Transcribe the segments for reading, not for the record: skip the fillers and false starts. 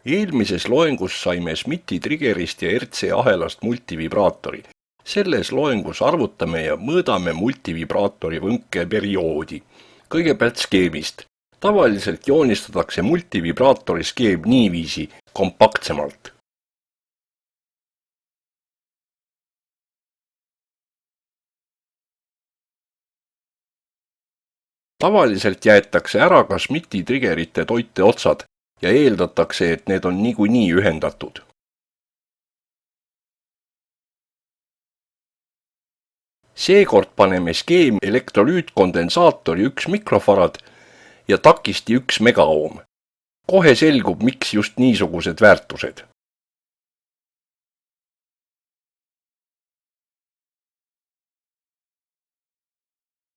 Eelmises loengus saime SMIT-i triggerist ja RC ahelast multivibraatori. Selles loengus arvutame ja mõõdame multivibraatori võnkeperioodi. Kõigepealt skeemist. Tavaliselt joonistatakse multivibraatori skeem niiviisi kompaktsemalt. Tavaliselt jäetakse ära ka SMIT-i triggerite toite otsad ja eeldatakse, et need on niikuinii ühendatud. Seekord paneme skeemi elektrolüütkondensaatori 1 mikrofarad ja takisti 1 megaohm. Kohe selgub, miks just niisugused väärtused.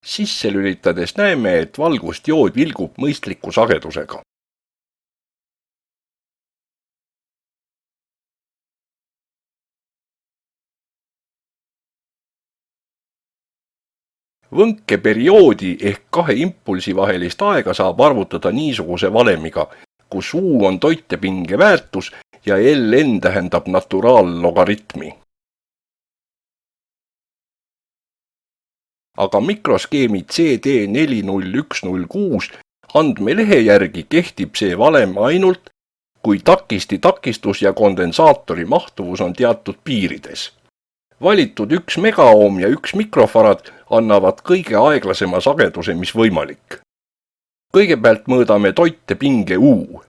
Sisse lülitades näeme, et valgustjood vilgub mõistliku sagedusega. Võnkeperioodi ehk 2 impulsi vahelist aega saab arvutada niisuguse valemiga, kus U on toitepinge väärtus ja Ln tähendab naturaallogaritmi. Aga mikroskeemi CD40106 andmelehe järgi kehtib see valem ainult, kui takisti takistus ja kondensaatori mahtuvus on teatud piirides. Valitud 1 megaohm ja 1 mikrofarad annavad kõige aeglasema sageduse, mis võimalik. Kõigepealt mõõdame toitepinge U.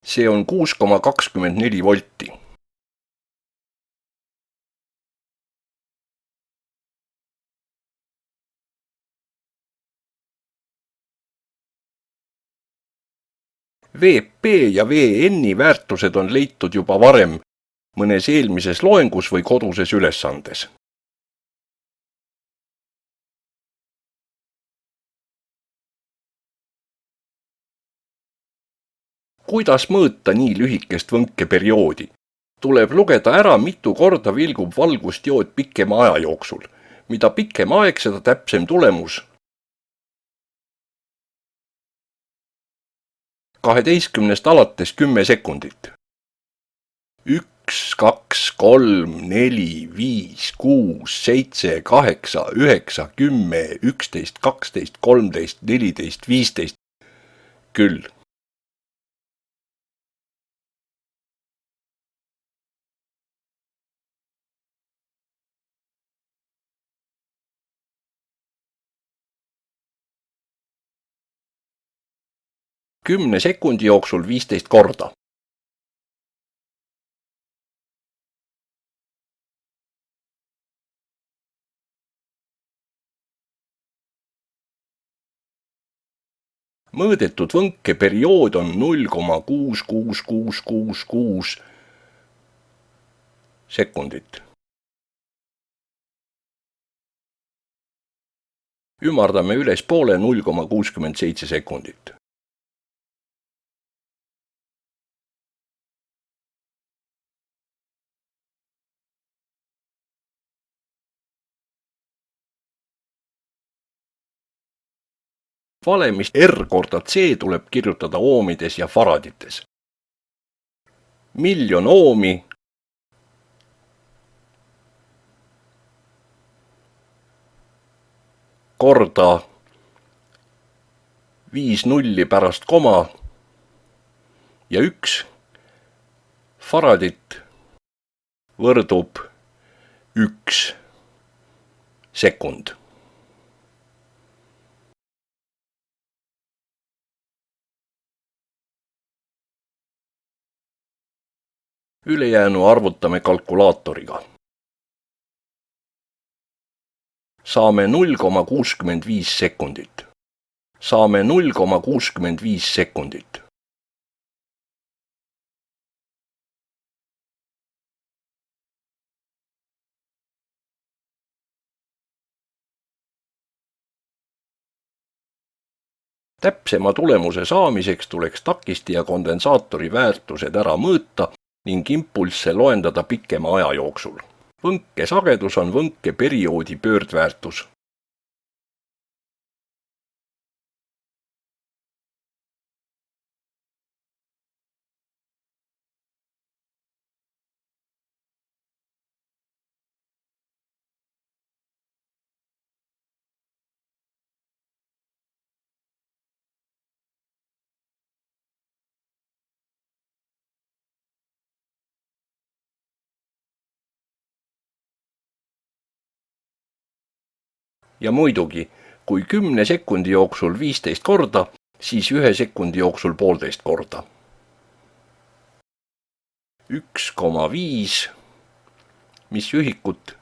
See on 6,24 volti. VP ja VN-i väärtused on leitud juba varem mõnes eelmises loengus või koduses ülesandes. Kuidas mõõta nii lühikest võnkeperioodi? Tuleb lugeda ära, mitu korda vilgub valgustjood pikema aja jooksul. Mida pikem aeg, seda täpsem tulemus. 12 alates 10 sekundit. 1, 2, 3, 4, 5, 6, 7, 8, 9, 10, 11, 12, 13, 14, 15. Küll. Kümne sekundi jooksul 15 korda. Mõõdetud võnkeperiood on 0,66666 sekundit. Ümardame ülespoole 0,67 sekundit. Valemist R korda C tuleb kirjutada oomides ja faradites. 1,000,000 oomi korda 5 nulli pärast koma ja 1 faradit võrdub 1 sekund. Ülejäänu arvutame kalkulaatoriga. Saame 0,65 sekundit. Saame 0,65 sekundit. Täpsema tulemuse saamiseks tuleks takisti ja kondensaatori väärtused ära mõõta ning impulsse loendada pikema aja jooksul. Võnke sagedus on võnke perioodi pöördväärtus. Ja muidugi, kui 10 sekundi jooksul 15 korda, siis 1 sekundi jooksul 1,5 korda. 1,5, mis ühikut?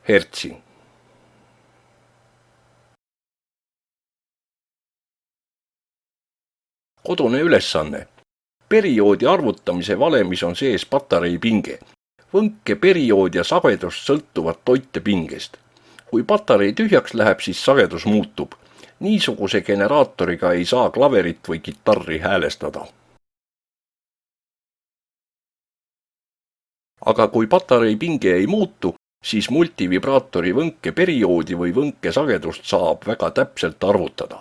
Hertsi. Kodune ülesanne. Perioodi arvutamise valemis on sees patarei pinge. Võnke periood ja sagedus sõltuvad toitepingest. Kui patarei tühjaks läheb, siis sagedus muutub. Niisuguse generaatoriga ei saa klaverit või kitarri häälestada. Aga kui patarei pinge ei muutu, siis multivibraatori võnke perioodi või võnke sagedust saab väga täpselt arvutada.